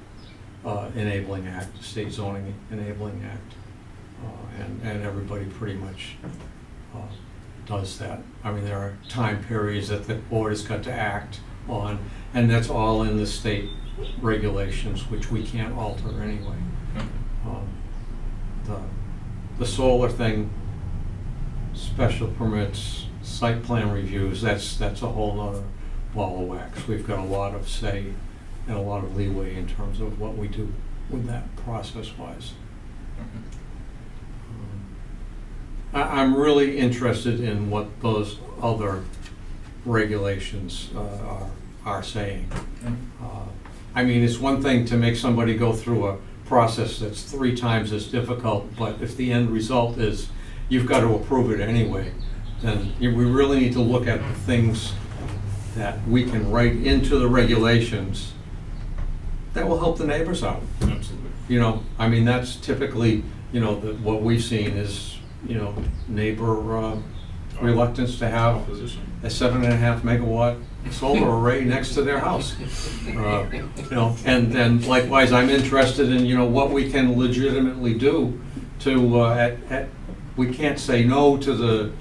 enabling act, state zoning enabling act, and everybody pretty much does that. I mean, there are time periods that the board has got to act on, and that's all in the state regulations, which we can't alter anyway. The solar thing, special permits, site plan reviews, that's a whole nother ball of wax. We've got a lot of say and a lot of leeway in terms of what we do with that process-wise. I'm really interested in what those other regulations are saying. I mean, it's one thing to make somebody go through a process that's 3 times as difficult, but if the end result is you've got to approve it anyway, then we really need to look at the things that we can write into the regulations that will help the neighbors out. Absolutely. You know, I mean, that's typically, you know, what we've seen is, you know, neighbor reluctance to have Opposition. a 7.5 megawatt solar array next to their house. You know, and then likewise, I'm interested in, you know, what we can legitimately do to, we can't say no to the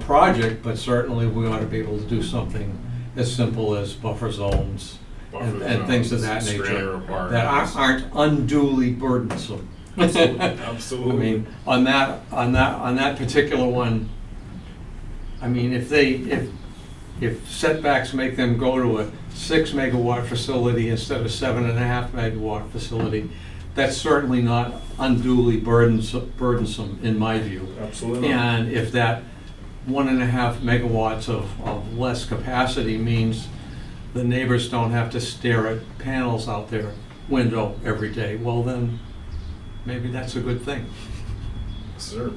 project, but certainly we ought to be able to do something as simple as buffer zones and things of that nature that aren't unduly burdensome. Absolutely. Absolutely. I mean, on that particular one, I mean, if setbacks make them go to a 6 megawatt facility instead of 7.5 megawatt facility, that's certainly not unduly burdensome in my view. Absolutely. And if that 1.5 megawatts of less capacity means the neighbors don't have to stare at panels out their window every day, well then, maybe that's a good thing. Sir.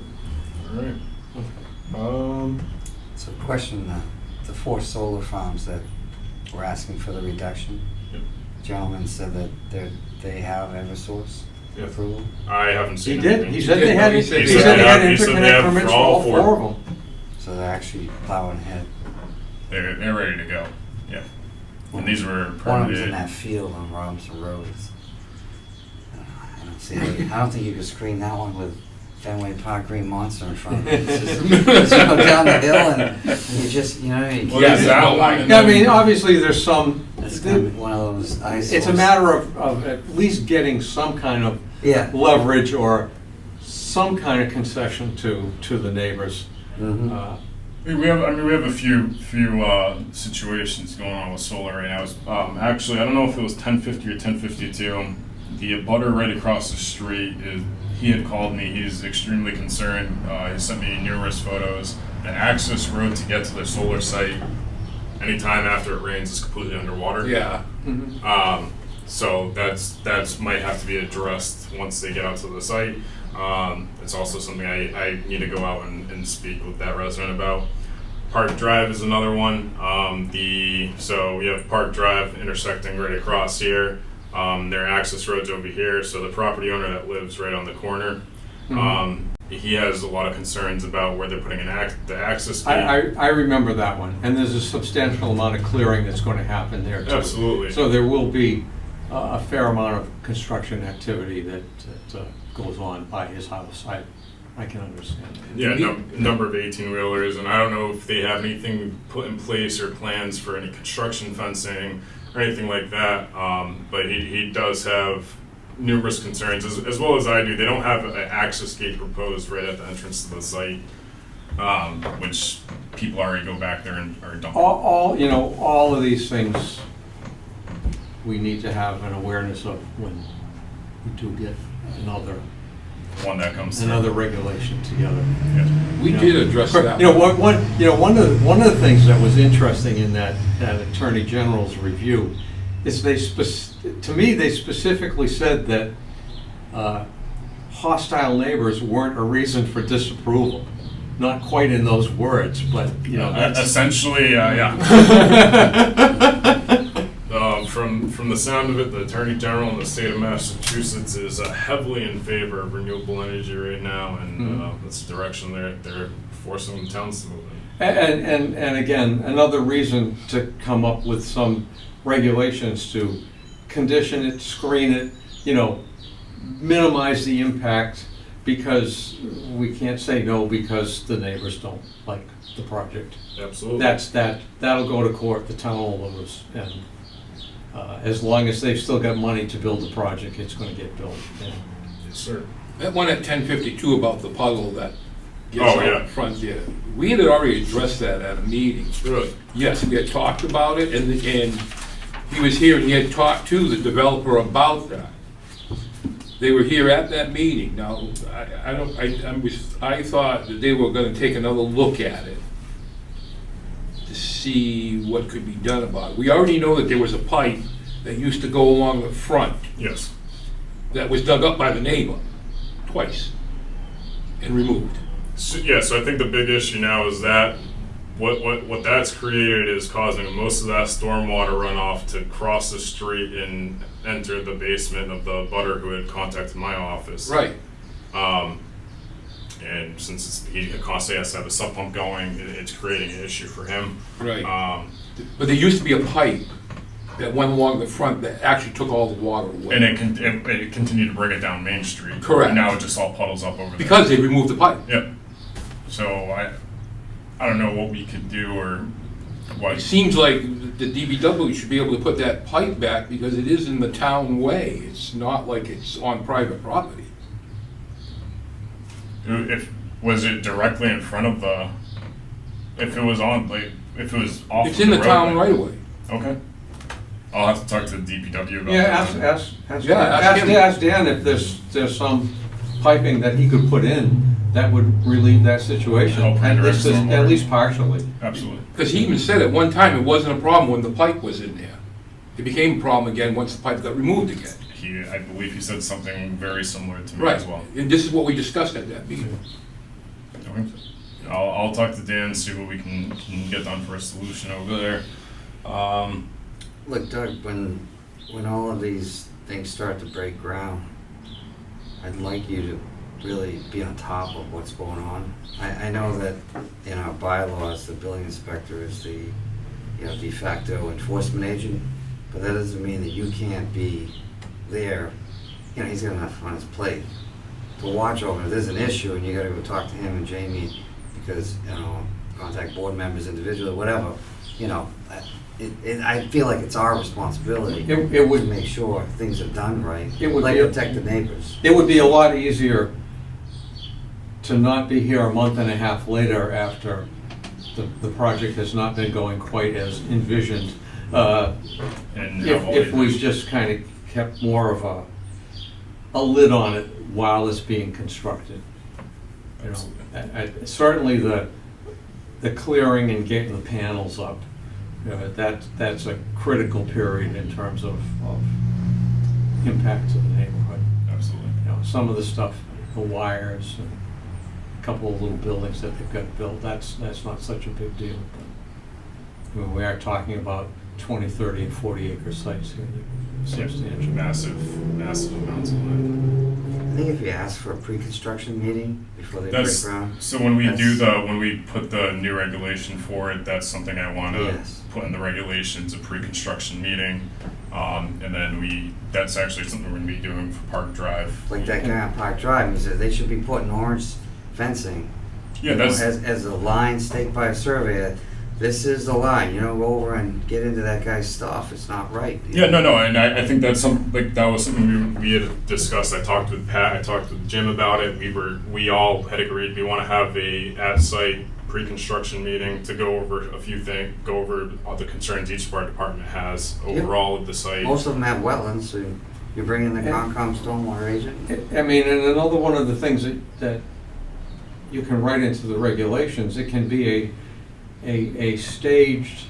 All right. So question, the 4 solar farms that were asking for the reduction, Yep. gentleman said that they have Eversource Yep. approval? I haven't He seen did, anything. he said they had, He he said said they had he said they interconnect have permits for for all all 4 of them. So they're actually plowing ahead. They're ready to go. Yeah. And these were One of them's permitted. in that field on Robinson Road. I don't see, I don't think you could screen that one with Fenway Park Green Monster in front of it. It's just go down the hill and you just, you know, you Well, Yeah, there's that no, one. I- and Yeah, I then- mean, obviously, there's some, it's gonna be one of those eyesores. it's a matter of at least getting some kind of Yeah. leverage or some kind of concession to the neighbors. Mhm. We have a few situations going on with solar right now. It's, actually, I don't know if it was 1050 or 1052. The abutter right across the street he had called me. He's extremely concerned. He sent me numerous photos. The access road to get to the solar site, anytime after it rains, is completely underwater. Yeah. So that's might have to be addressed once they get out to the site. It's also something I need to go out and speak with that resident about. Park Drive is another one. So we have Park Drive intersecting right across here. Their access road's over here, so the property owner that lives right on the corner, he has a lot of concerns about where they're putting the access gate. I remember that one, and there's a substantial amount of clearing that's going to happen there too. Absolutely. So there will be a fair amount of construction activity that goes on by his house. I can understand that. Yeah, number of 18-wheelers, and I don't know if they have anything put in place or plans for any construction fencing or anything like that, but he does have numerous concerns, as well as I do. They don't have an access gate proposed right at the entrance to the site, which people already go back there and are dumping. All of these things, we need to have an awareness of when we do get another regulation together. Yeah. We did address that. One of the things that was interesting in that Attorney General's review is they specifically said that hostile neighbors weren't a reason for disapproval. Not quite in those words, but that's Essentially, yeah. From the sound of it, the Attorney General in the state of Massachusetts is heavily in favor of renewable energy right now, and that's the direction they're forcing the towns to move in. And again, another reason to come up with some regulations to condition it, screen it, minimize the impact, because we can't say no because the neighbors don't like the project. Absolutely. That'll go to court, the town will lose, and as long as they've still got money to build the project, it's going to get built. Yes, sir. That one at 1052 about the puddle that gets out front there. We had already addressed that at a meeting. Really? Yes, we had talked about it, and he was here and he had talked to the developer about that. They were here at that meeting. Now, I thought that they were gonna take another look at it to see what could be done about it. We already know that there was a pipe that used to go along the front Yes. that was dug up by the neighbor twice and removed. So, yeah, so I think the big issue now is that what that's created is causing most of that stormwater runoff to cross the street and enter the basement of the butter who had contacted my office. Right. And since he constantly has to have a sub pump going, it's creating an issue for him. Right. But there used to be a pipe that went along the front that actually took all the water away. And it continued to bring it down Main Street. Correct. Now it just all puddles up over there. Because they removed the pipe. Yep. So I don't know what we could do or what. It seems like the DBW should be able to put that pipe back because it is in the town way. It's not like it's on private property. Was it directly in front of the? If it was on, like, if it was off. It's in the town roadway. right away. Okay. I'll have to talk to the DPW about Yeah, that. ask Dan if there's some piping that he could put in that would relieve that situation, Help redirect stormwater. at least partially. Absolutely. Because he even said at one time it wasn't a problem when the pipe was in there. It became a problem again once the pipe got removed again. I believe he said something very similar to me Right. as well. And this is what we discussed at that meeting. Okay. I'll talk to Dan and see what we can get done for a solution over there. Look, Doug, when all of these things start to break ground, I'd like you to really be on top of what's going on. I know that in our bylaws, the building inspector is the, de facto enforcement agent, but that doesn't mean that you can't be there. He's got enough on his plate to watch over. If there's an issue and you gotta go talk to him and Jamie because, contact board members individually, whatever, I feel like it's our responsibility It would to make sure things are done right, It would like be- protect the neighbors. It would be a lot easier to not be here a month and a half later after the project has not been going quite as envisioned. And have all If the- we just kind of kept more of a lid on it while it's being constructed. Certainly the clearing and getting the panels up, that's a critical period in terms of impact to the neighborhood. Absolutely. Some of the stuff, the wires, and a couple of little buildings that they've got built, that's not such a big deal. But, we are talking about 20, 30, and 40 acre sites here, they're substantial. Massive amounts of land. I think if you ask for a pre-construction meeting before they break ground. So when we put the new regulation for it, that's something I want to Yes. put in the regulations, a pre-construction meeting. And then that's actually something we're going to be doing for Park Drive. Like that guy on Park Drive, he said they should be putting orange fencing. Yeah, that's. As a line staked by a surveyor. This is the line, go over and get into that guy's stuff, it's not right. Yeah, no, and I think that's that was something we had discussed. I talked with Pat, I talked with Jim about it. We all had agreed we want to have a at-site pre-construction meeting to go over a few things, go over all the concerns each of our department has overall of the site. Most of them have wetlands, so you bring in the Concom stormwater agent. And another one of the things that you can write into the regulations, it can be a staged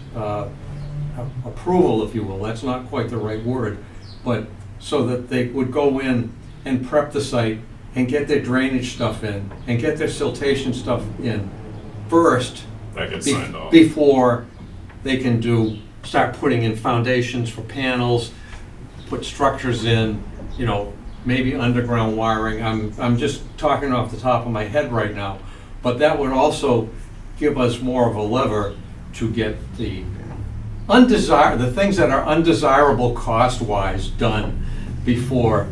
approval, if you will. That's not quite the right word, but so that they would go in and prep the site and get their drainage stuff in and get their siltation stuff in first. That gets signed off. Before they can start putting in foundations for panels, put structures in, maybe underground wiring. I'm just talking off the top of my head right now, but that would also give us more of a lever to get the things that are undesirable cost-wise done before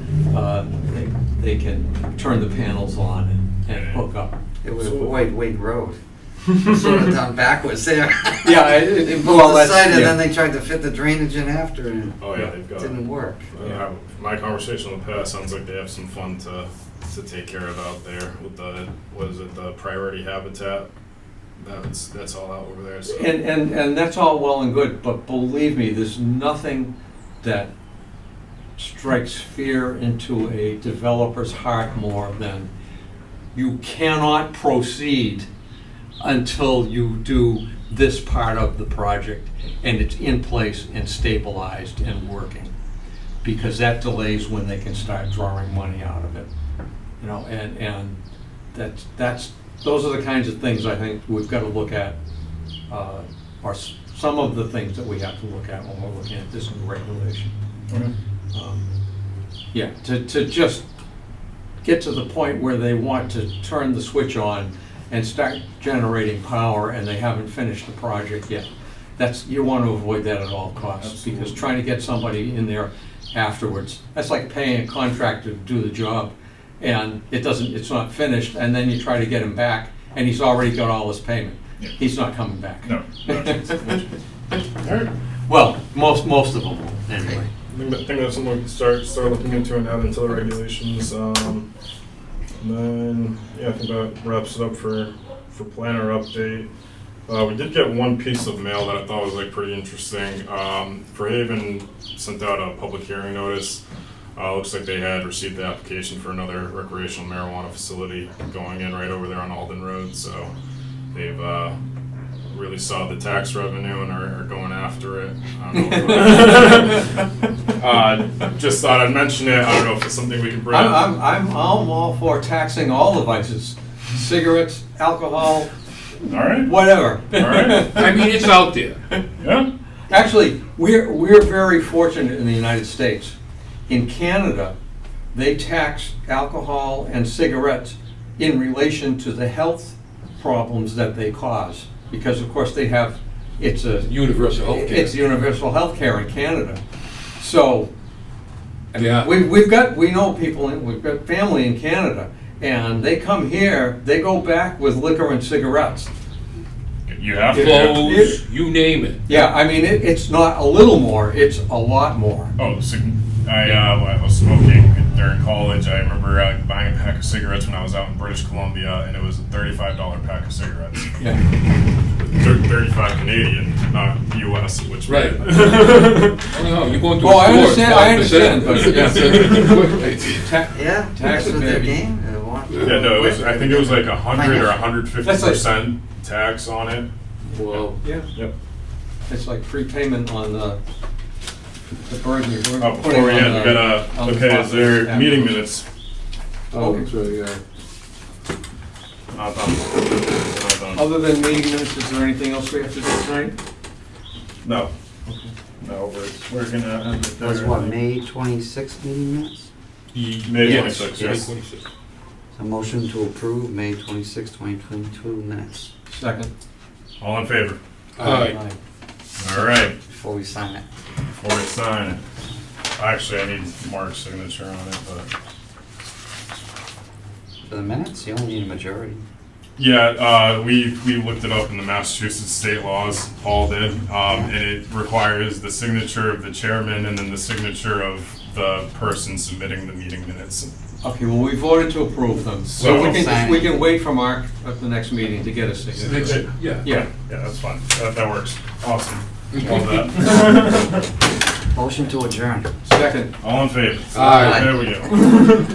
they can turn the panels on and hook up. It would avoid Wade Road. Sort of done backwards there. Yeah, They built the site and then they tried to fit the drainage in after and Oh yeah, they've it got. didn't work. My conversation with Pat sounds like they have some fun to take care of out there with the priority habitat that's all out over there, so. And that's all well and good, but believe me, there's nothing that strikes fear into a developer's heart more than you cannot proceed until you do this part of the project and it's in place and stabilized and working. Because that delays when they can start drawing money out of it. You know, and those are the kinds of things I think we've got to look at, or some of the things that we have to look at when we're looking at this new regulation. Okay. Yeah, to just get to the point where they want to turn the switch on and start generating power and they haven't finished the project yet. You want to avoid that at all costs. Absolutely. Because trying to get somebody in there afterwards, that's like paying a contractor to do the job and it's not finished, and then you try to get him back and he's already got all his payment. Yeah. He's not coming back. No chance. All right. Well, most of them will, anyway. I think that's something we can start looking into and add into the regulations. And then, yeah, I think that wraps it up for planner update. We did get one piece of mail that I thought was pretty interesting. Fairhaven sent out a public hearing notice. Looks like they had received the application for another recreational marijuana facility going in right over there on Alden Road. So they've really saw the tax revenue and are going after it. I don't know. Just thought I'd mention it. I don't know if it's something we can bring up. I'm all for taxing all the vices, cigarettes, alcohol, All right. whatever. All right. I mean, it's out there. Yeah. Actually, we're very fortunate in the United States. In Canada, they tax alcohol and cigarettes in relation to the health problems that they cause. Because of course it's Universal health care. It's universal health care in Canada. So, Yeah. we've got family in Canada, and they come here, they go back with liquor and cigarettes. You have to. Clothes, you name it. Yeah, I mean, it's not a little more, it's a lot more. Oh, I was smoking during college. I remember buying a pack of cigarettes when I was out in British Columbia, and it was a $35 pack of cigarettes. Yeah. 35 Canadian, not US, which Right. made- Oh, no, you're going to a Oh, I store, understand, it's but 5%. Yeah, Tax that's what their baby. game. Yeah, no, I think it was like 100 or 150% That's tax on it. Well, Yeah, Yep. it's like prepayment on the burden you're putting Oh, before we on end, we the- gotta, on the okay, is there property. meeting minutes? Oh, that's right, yeah. Not done. Not done. Other than meeting minutes, is there anything else we have to do tonight? No. No, we're gonna end it there. Was what, May 26th meeting minutes? May yes, 26th, May yes. 26th. A motion to approve May 26, 2022 minutes Second. All in favor? Aye. All right, before we sign it. before we sign it. Actually, I need Mark's signature on it, but. For the minutes, you only need a majority. Yeah, we looked it up in the Massachusetts state laws, Paul did, and it requires the signature of the chairman and then the signature of the person submitting the meeting minutes. Okay, well, we voted to approve them, so So- we can wait for Mark at the next meeting to get a signature. Yeah. Yeah. Yeah, that's fine. That works. Awesome. Love that. Motion to adjourn. Second. All in favor? Aye. There we go.